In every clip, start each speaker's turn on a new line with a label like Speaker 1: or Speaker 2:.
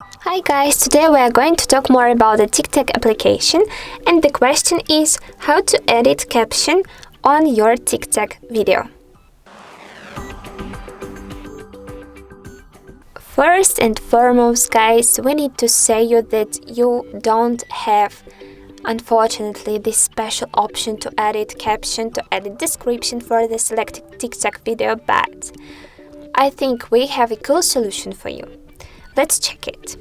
Speaker 1: Hi guys, today we are going to talk more about the TikTok application, and the question is how to edit caption on your TikTok video. First and foremost guys, we need to say you that you don't have unfortunately this special option to edit caption, to edit description for the selected TikTok video, but I think we have a cool solution for you. Let's check it.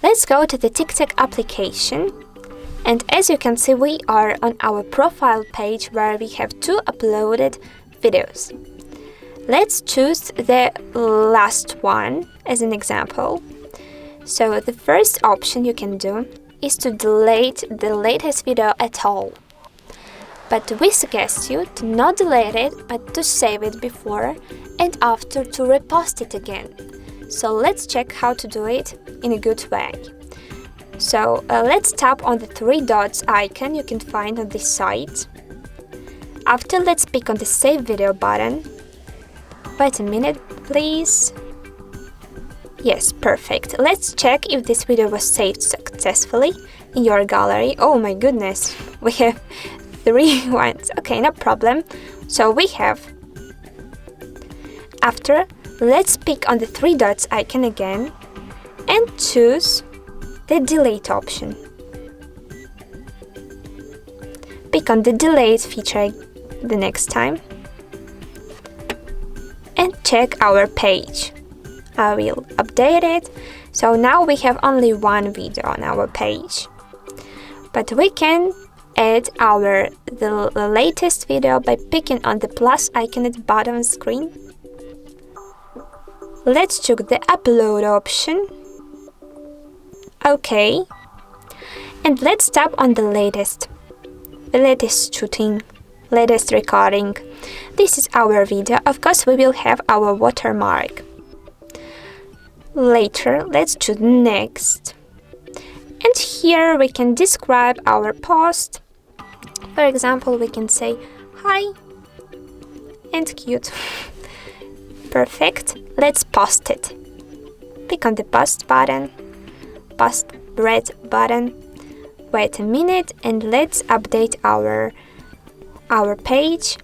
Speaker 1: Let's go to the TikTok application, and as you can see we are on our profile page where we have two uploaded videos. Let's choose the last one as an example. So the first option you can do is to delete the latest video at all. But we suggest you to not delete it, but to save it before and after to repost it again. So let's check how to do it in a good way. So let's tap on the three dots icon you can find on this site. After, let's pick on the Save Video button. Wait a minute, please. Yes, perfect. Let's check if this video was saved successfully in your gallery. Oh my goodness, we have 3 ones. Okay, no problem. So we have. After, let's pick on the three dots icon again and choose the delete option. Pick on the delete feature the next time and check our page. I will update it. So now we have only one video on our page, but we can add the latest video by picking on the plus icon at the bottom screen. Let's choose the upload option. Okay, and let's tap on the latest shooting, latest recording. This is our video. Of course we will have our watermark. Later, let's choose next, and here we can describe our post. For example, we can say hi and cute. Perfect. Let's post it. Pick on the post button, post red button. Wait a minute and let's update our page.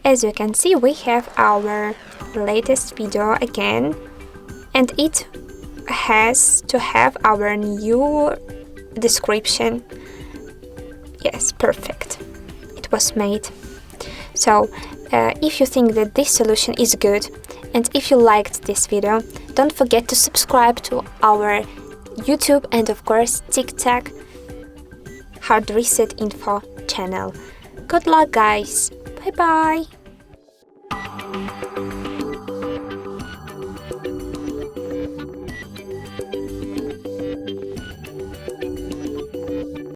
Speaker 1: As you can see, we have our latest video again, and it has to have our new description. Yes, perfect. It was made. So if you think that this solution is good, and if you liked this video, don't forget to subscribe to our YouTube and of course TikTok HardReset.Info channel. Good luck guys. Bye bye.